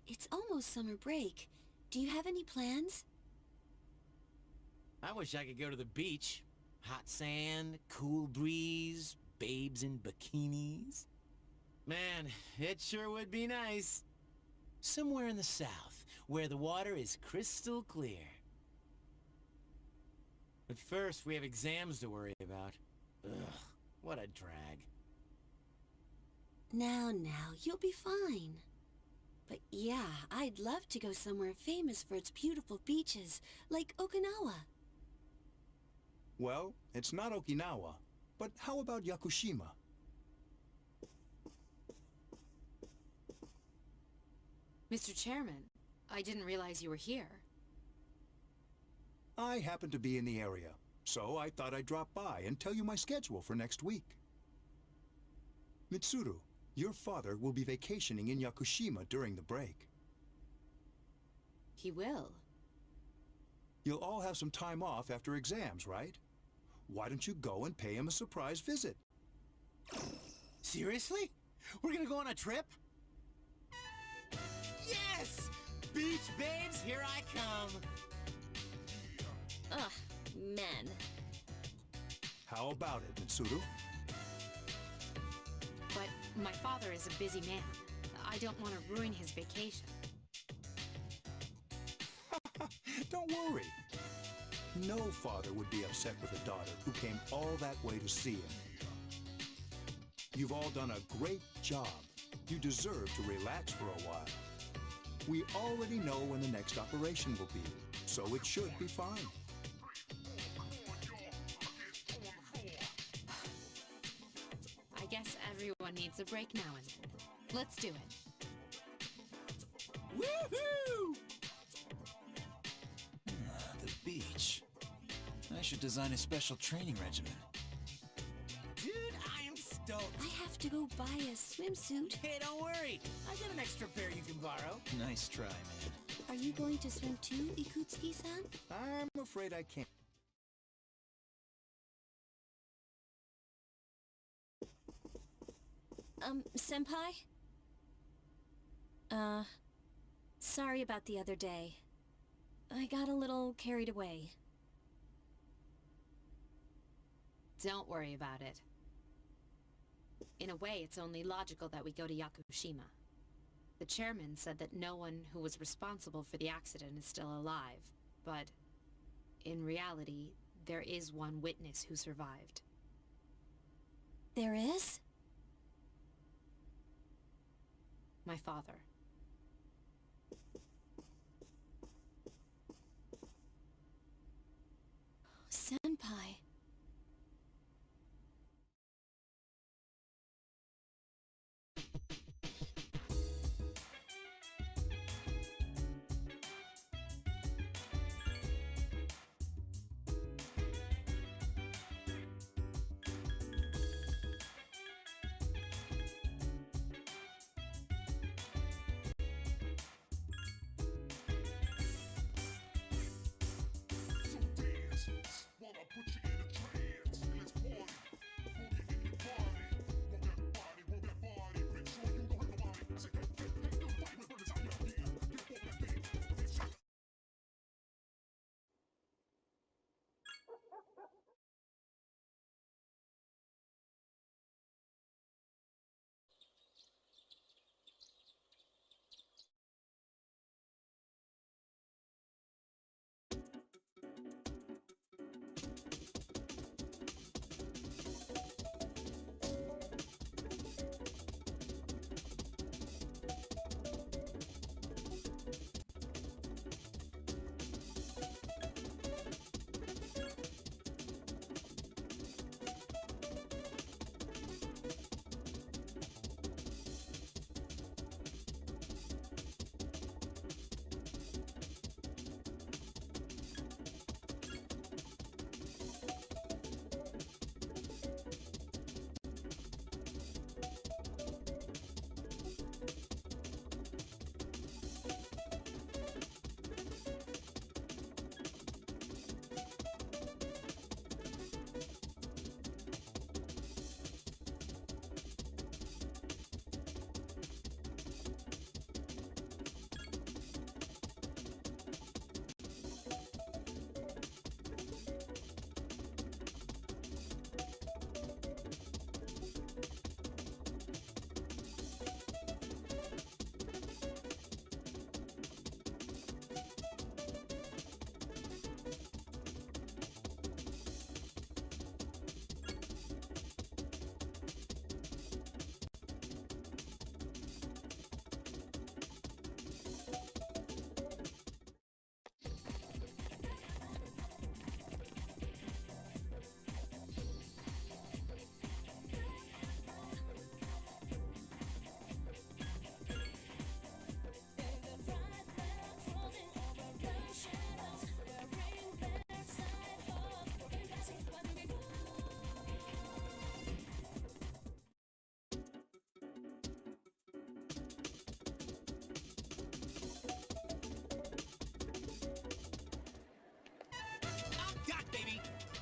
It's almost summer break. Do you have any plans? I wish I could go to the beach. Hot sand, cool breeze, babes in bikinis. Man, it sure would be nice. Somewhere in the south, where the water is crystal clear. But first, we have exams to worry about. Ugh, what a drag. Now, you'll be fine. But yeah, I'd love to go somewhere famous for its beautiful beaches, like Okinawa. Well, it's not Okinawa, but how about Yakuushima? Mr. Chairman, I didn't realize you were here. I happen to be in the area, so I thought I'd drop by and tell you my schedule for next week. Mitsuru, your father will be vacationing in Yakuushima during the break. He will. You'll all have some time off after exams, right? Why don't you go and pay him a surprise visit? Seriously? We're gonna go on a trip? Yes! Beach babes, here I come! Ugh, men. How about it, Mitsuru? But my father is a busy man. I don't want to ruin his vacation. Don't worry. No father would be upset with a daughter who came all that way to see him. You've all done a great job. You deserve to relax for a while. We already know when the next operation will be, so it should be fine. I guess everyone needs a break now and then. Let's do it. Woohoo! The beach. I should design a special training regimen. Dude, I am stoked! I have to go buy a swimsuit. Hey, don't worry! I got an extra pair you can borrow. Nice try, man. Are you going to swim too, Ikutsuki-san? I'm afraid I can't. Senpai? Sorry about the other day. I got a little carried away. Don't worry about it. In a way, it's only logical that we go to Yakuushima. The chairman said that no one who was responsible for the accident is still alive, but in reality, there is one witness who survived. There is? My father. Senpai.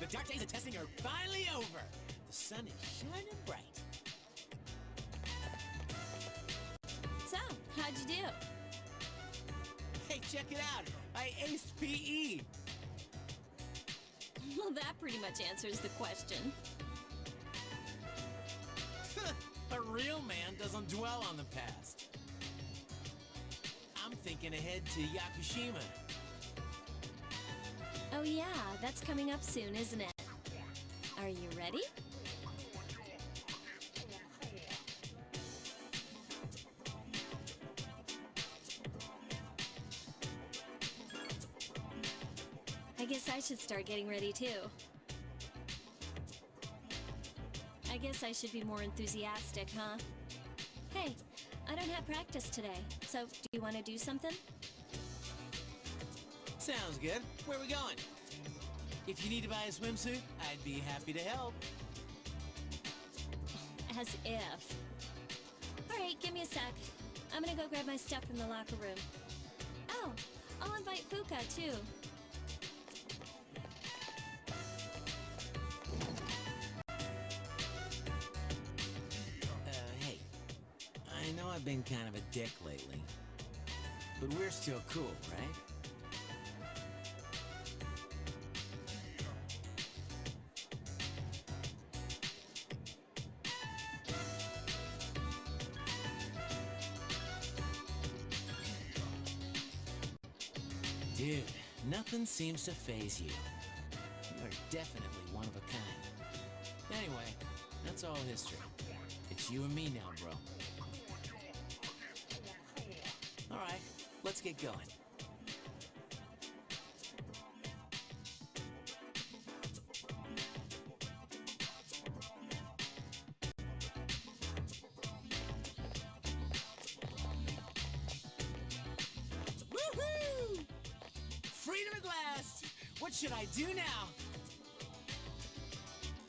The dark days of testing are finally over. The sun is shining bright. So, how'd you do? Hey, check it out. I aced PE. Well, that pretty much answers the question. A real man doesn't dwell on the past. I'm thinking ahead to Yakuuushimaaaa. Oh yeah, that's coming up soon, isn't it? Are you ready? I guess I should start getting ready too. I guess I should be more enthusiastic, huh? Hey, I don't have practice today, so do you want to do something? Sounds good. Where are we going? If you need to buy a swimsuit, I'd be happy to help. As if. Alright, give me a sec. I'm gonna go grab my stuff from the locker room. Oh, I'll invite Fuka too. Hey. I know I've been kind of a dick lately. But we're still cool, right? Dude, nothing seems to faze you. You're definitely one of a kind. Anyway, that's all history. It's you and me now, bro. Alright, let's get going. Woohoo! Freedom at last! What should I do now?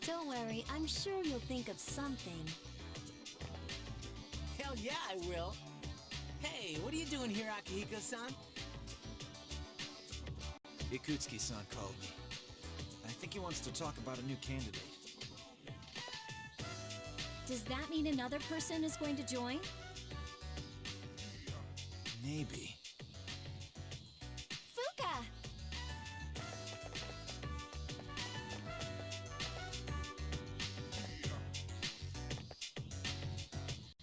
Don't worry, I'm sure you'll think of something. Hell yeah, I will. Hey, what are you doing here, Akihiko-san? Yakutsuki-san called me. I think he wants to talk about a new candidate. Does that mean another person is going to join? Maybe. Fuka!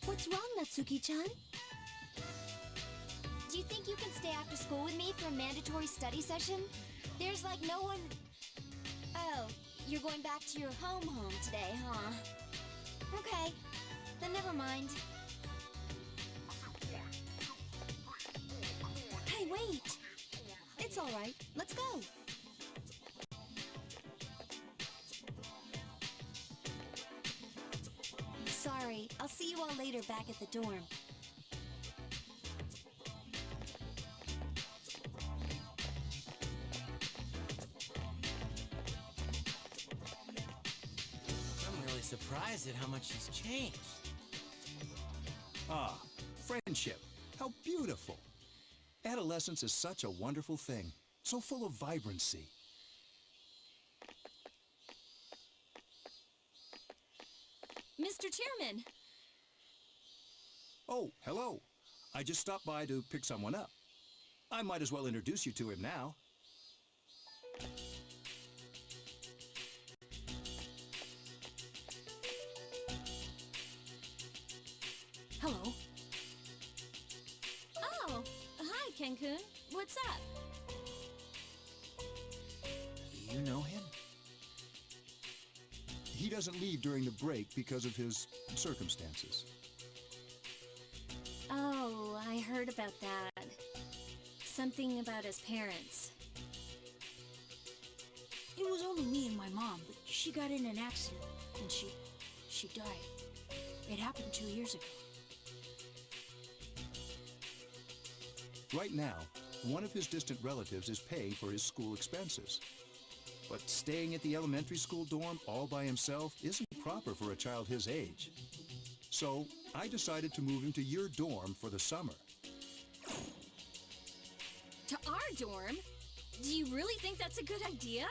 What's wrong, Natsuki-chan? Do you think you can stay after school with me for a mandatory study session? There's like no one... Oh, you're going back to your home today, huh? Okay, then never mind. Hey, wait! It's all right. Let's go. Sorry, I'll see you all later back at the dorm. I'm really surprised at how much she's changed. Ah, friendship. How beautiful. Adolescence is such a wonderful thing, so full of vibrancy. Mr. Chairman! Oh, hello. I just stopped by to pick someone up. I might as well introduce you to him now. Hello. Oh, hi, Ken-kun. What's up? You know him? He doesn't leave during the break because of his circumstances. Oh, I heard about that. Something about his parents. It was only me and my mom, but she got in an accident, and she died. It happened 2 years ago. Right now, one of his distant relatives is paying for his school expenses. But staying at the elementary school dorm all by himself isn't proper for a child his age. So I decided to move him to your dorm for the summer. To our dorm? Do you really think that's a good idea?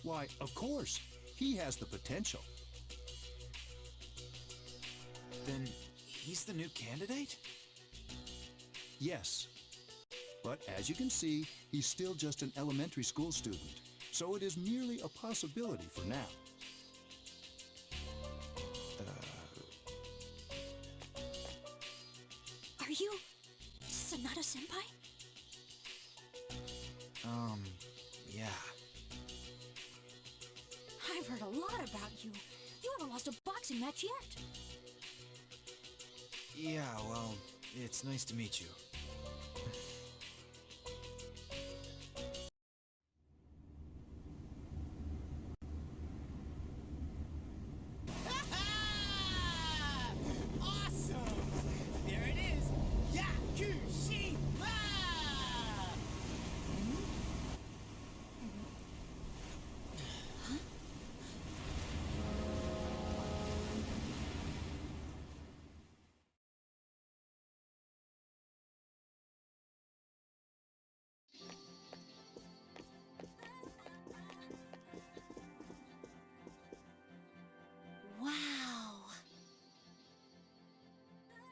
Why, of course. He has the potential. Then he's the new candidate? Yes. But as you can see, he's still just an elementary school student. So it is merely a possibility for now. Are you Sanada-senpai? Yeah. I've heard a lot about you. You haven't lost a boxing match yet. Yeah, well, it's nice to meet you. Awesome! There it is! Yakuuushimaaaa! Wow.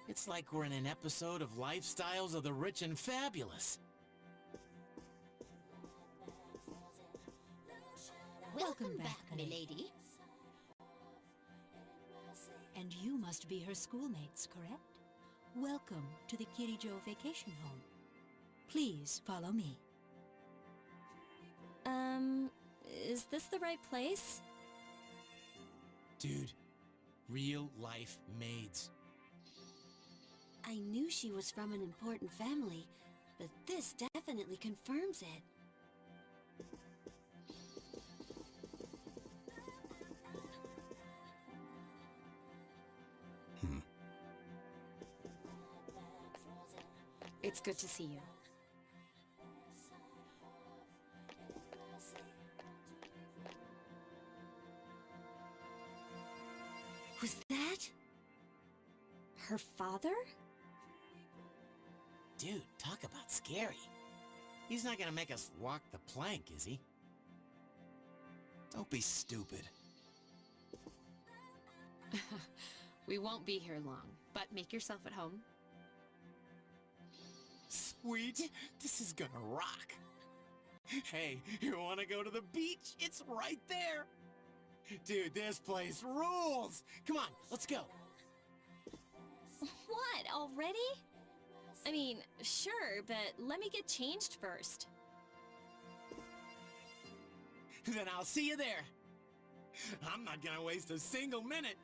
It's like we're in an episode of Lifestyles of the Rich and Fabulous. Welcome back, milady. And you must be her schoolmates, correct? Welcome to the Kirijo Vacation Home. Please follow me. Is this the right place? Dude, real life maids. I knew she was from an important family, but this definitely confirms it. It's good to see you. Was that her father? Dude, talk about scary. He's not gonna make us walk the plank, is he? Don't be stupid. We won't be here long, but make yourself at home. Sweet, this is gonna rock. Hey, you wanna go to the beach? It's right there. Dude, this place rules. Come on, let's go. What, already? I mean, sure, but let me get changed first. Then I'll see you there. I'm not gonna waste a single minute.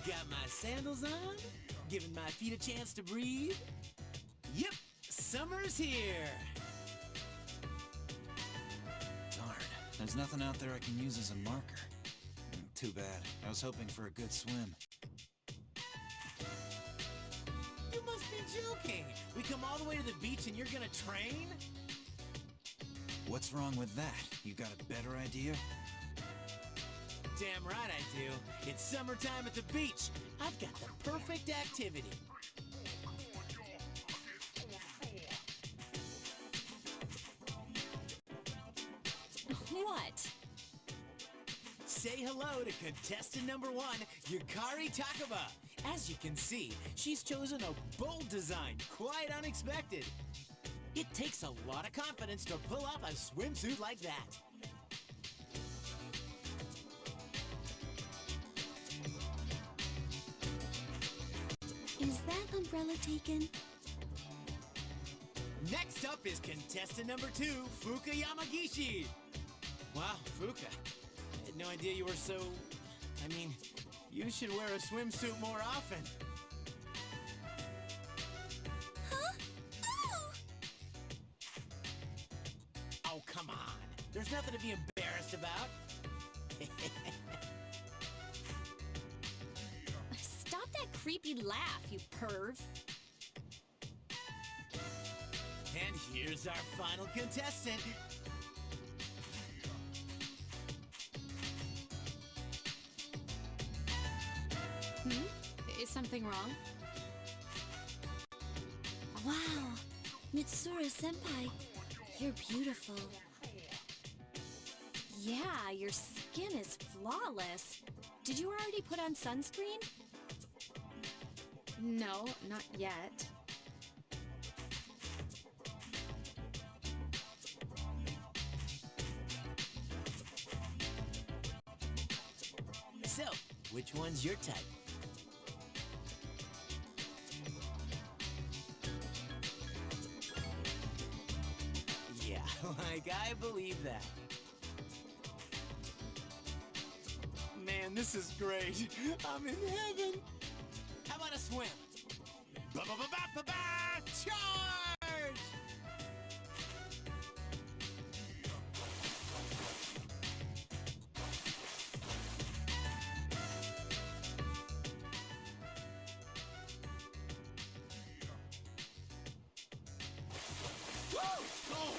Got my sandals on, giving my feet a chance to breathe. Yep, summer's here. Darn, there's nothing out there I can use as a marker. Too bad. I was hoping for a good swim. You must be joking. We come all the way to the beach and you're gonna train? What's wrong with that? You got a better idea? Damn right I do. It's summertime at the beach. I've got the perfect activity. What? Say hello to contestant number 1, Yukari Takaba. As you can see, she's chosen a bold design, quite unexpected. It takes a lot of confidence to pull off a swimsuit like that. Is that umbrella taken? Next up is contestant number 2, Fuka Yamagishi. Wow, Fuka. I had no idea you were so... I mean, you should wear a swimsuit more often. Huh? Oh! Oh, come on. There's nothing to be embarrassed about. Stop that creepy laugh, you perv. And here's our final contestant. something wrong? Wow, Mitsuru-senpai, you're beautiful. Yeah, your skin is flawless. Did you already put on sunscreen? No, not yet. So, which one's your type? Yeah, like I believe that. Man, this is great. I'm in heaven. How about a swim? Ba-ba-ba-ba-ba-ba! Charge! Woo! Oh!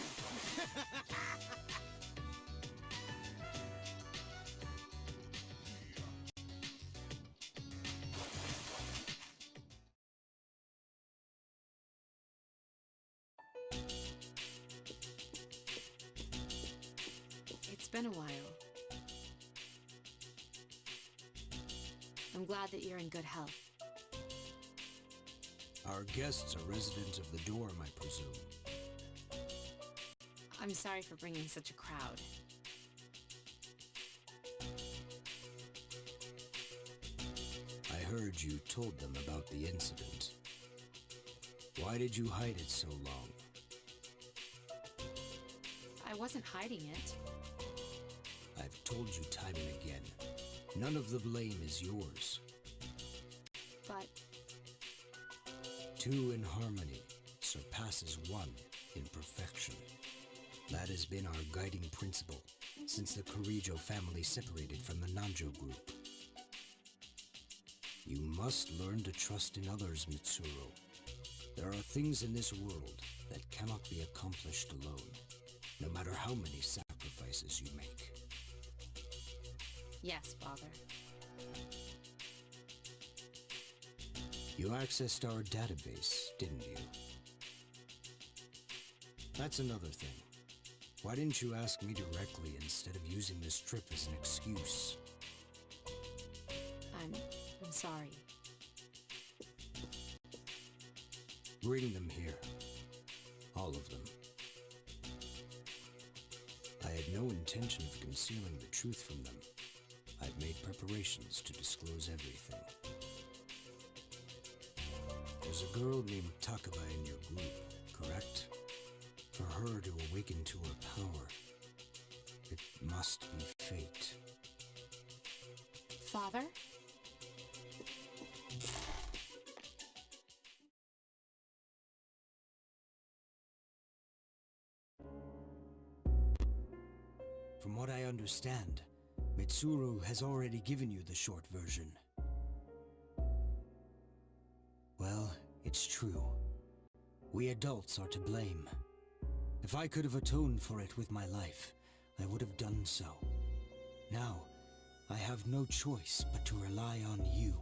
It's been a while. I'm glad that you're in good health. Our guests are residents of the dorm, I presume. I'm sorry for bringing such a crowd. I heard you told them about the incident. Why did you hide it so long? I wasn't hiding it. I've told you time and again, none of the blame is yours. But Two in harmony surpasses one in perfection. That has been our guiding principle since the Korijo family separated from the Nanjo group. You must learn to trust in others, Mitsuru. There are things in this world that cannot be accomplished alone, no matter how many sacrifices you make. yes, Father. You accessed our database, didn't you? That's another thing. Why didn't you ask me directly instead of using this trip as an excuse? I'm sorry. Bring them here. All of them. I had no intention of concealing the truth from them. I've made preparations to disclose everything. There's a girl named Takaba in your group, correct? For her to awaken to her power, it must be fate. Father? From what I understand, Mitsuru has already given you the short version. Well, it's true. We adults are to blame. If I could have atoned for it with my life, I would have done so. Now, I have no choice but to rely on you.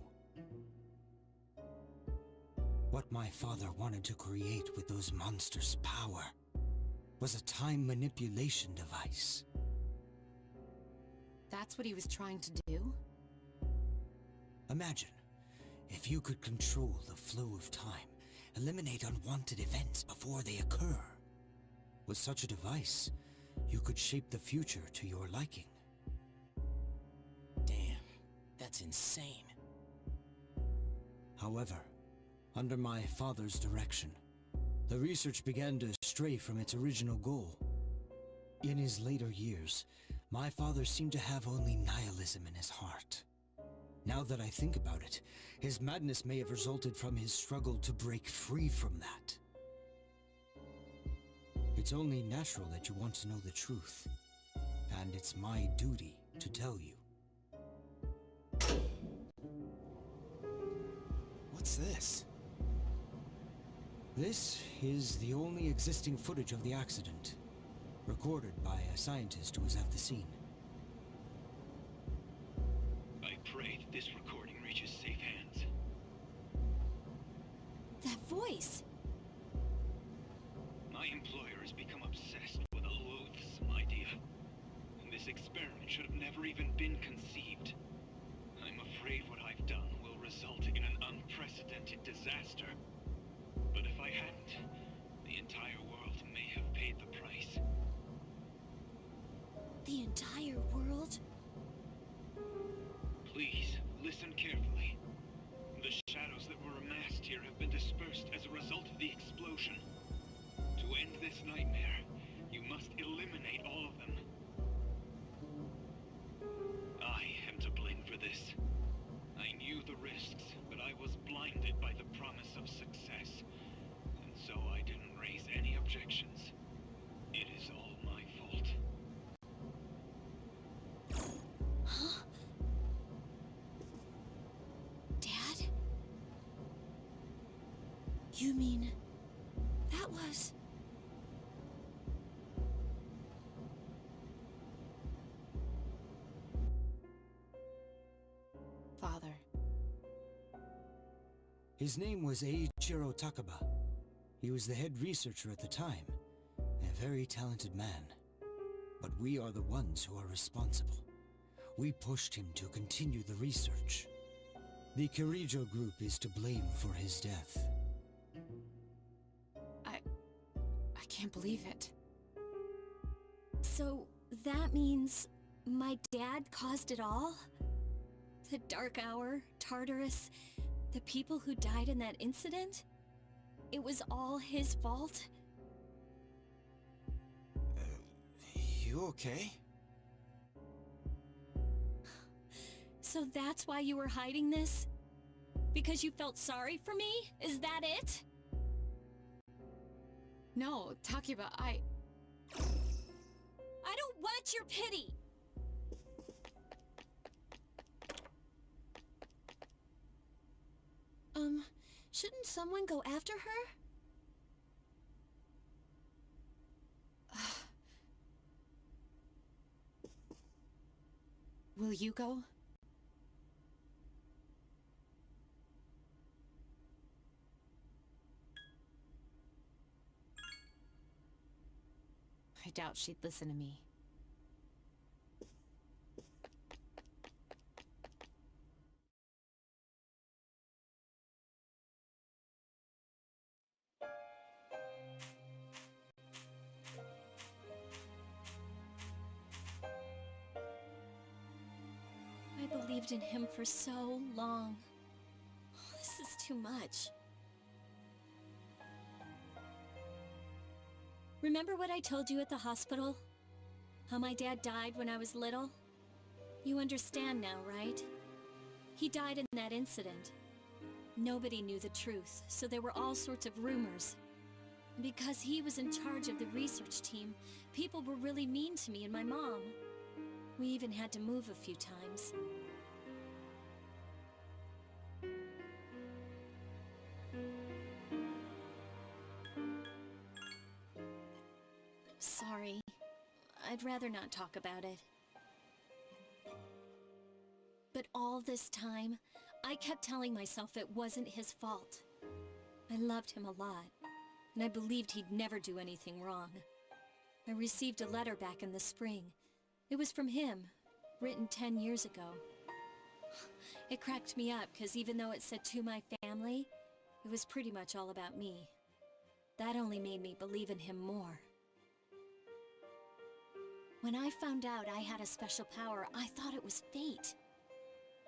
What my father wanted to create with those monsters' power was a time manipulation device. That's what he was trying to do? Imagine if you could control the flow of time, eliminate unwanted events before they occur. With such a device, you could shape the future to your liking. Damn, that's insane. However, under my father's direction, the research began to stray from its original goal. In his later years, my father seemed to have only nihilism in his heart. Now that I think about it, his madness may have resulted from his struggle to break free from that. It's only natural that you want to know the truth, and it's my duty to tell you. What's this? This is the only existing footage of the accident, recorded by a scientist who was at the scene. I pray that this recording reaches safe hands. That voice. My employer has become obsessed with a loathsome idea. This experiment should have never even been conceived. I'm afraid what I've done will result in an unprecedented disaster. But if I hadn't, the entire world may have paid the price. The entire world? Please, listen carefully. The shadows that were amassed here have been dispersed as a result of the explosion. To end this nightmare, you must eliminate all of them. I am to blame for this. I knew the risks, but I was blinded by the promise of success. And so I didn't raise any objections. It is all my fault. Huh? Dad? You mean... that was... Father. His name was Eiichiro Takaba. He was the head researcher at the time, a very talented man. But we are the ones who are responsible. We pushed him to continue the research. The Kirijo group is to blame for his death. I can't believe it. So, that means... my dad caused it all? The Dark Hour, Tartarus, the people who died in that incident? It was all his fault? You okay? So that's why you were hiding this? Because you felt sorry for me? Is that it? No, Takiba, I don't want your pity! Shouldn't someone go after her? Will you go? I doubt she'd listen to me. I believed in him for so long. This is too much. Remember what I told you at the hospital? How my dad died when I was little? You understand now, right? He died in that incident. Nobody knew the truth, so there were all sorts of rumors. Because he was in charge of the research team, people were really mean to me and my mom. We even had to move a few times. Sorry. I'd rather not talk about it. But all this time, I kept telling myself it wasn't his fault. I loved him a lot, and I believed he'd never do anything wrong. I received a letter back in the spring. It was from him, written 10 years ago. It cracked me up, because even though it said to my family, it was pretty much all about me. That only made me believe in him more. When I found out I had a special power, I thought it was fate.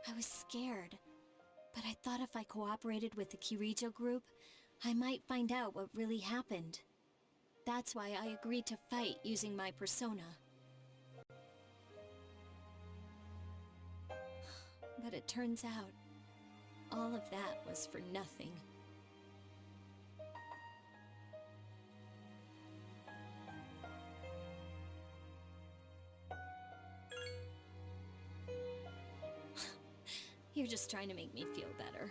I was scared, but I thought if I cooperated with the Kirijo group, I might find out what really happened. That's why I agreed to fight using my persona. But it turns out, all of that was for nothing. You're just trying to make me feel better.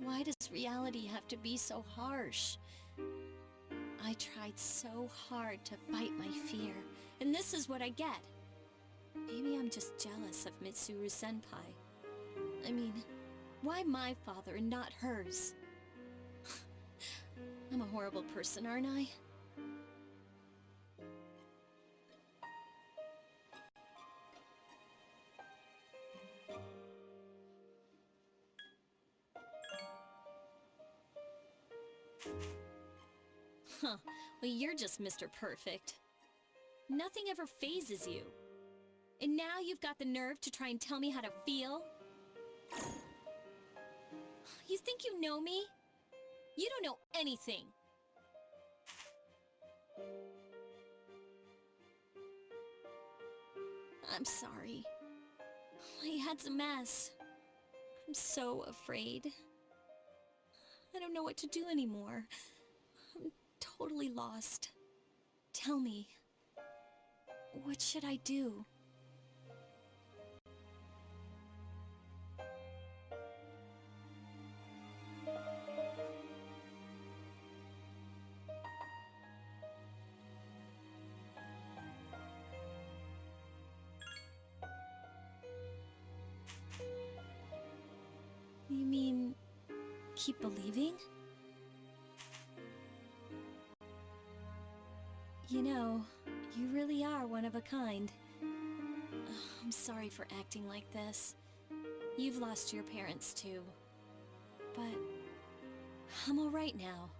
Why does reality have to be so harsh? I tried so hard to fight my fear, and this is what I get. Maybe I'm just jealous of Mitsuru-senpai. I mean, Why my father and not hers? I'm a horrible person, aren't I? Huh. Well, you're just Mr. Perfect. Nothing ever phases you. And now you've got the nerve to try and tell me how to feel? You think you know me? You don't know anything. I'm sorry. My head's a mess. I'm so afraid. I don't know what to do anymore. I'm totally lost. Tell me, what should I do? You mean, keep believing? You know, you really are one of a kind. I'm sorry for acting like this. You've lost your parents too. But I'm all right now.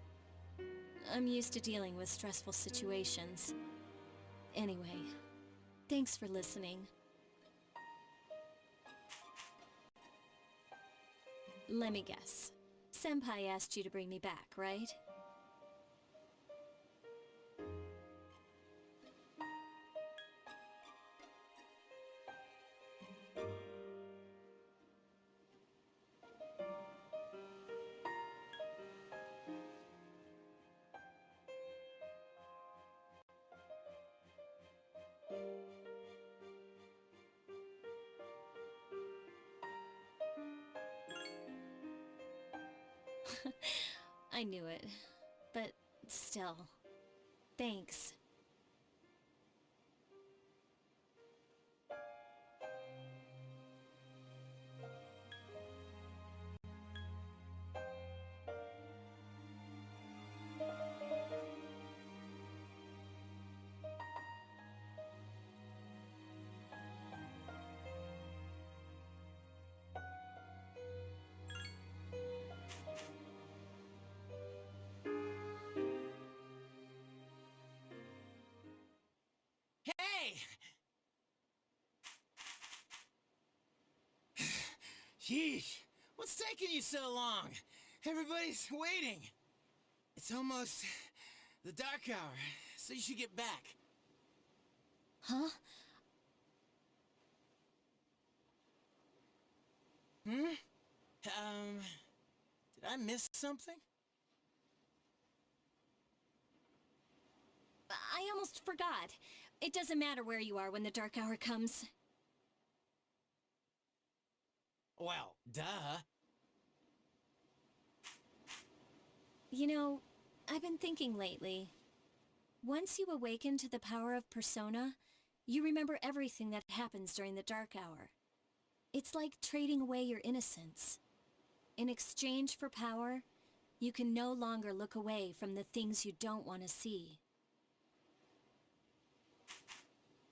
I'm used to dealing with stressful situations. Anyway, thanks for listening. Let me guess. Senpai asked you to bring me back, right? I knew it, but still, thanks. Hey! Sheesh, what's taking you so long? Everybody's waiting. It's almost the dark hour, so you should get back. Huh? Hmm? Did I miss something? I almost forgot. It doesn't matter where you are when the dark hour comes. Well, duh. You know, I've been thinking lately. Once you awaken to the power of Persona, you remember everything that happens during the dark hour. It's like trading away your innocence. In exchange for power, you can no longer look away from the things you don't want to see.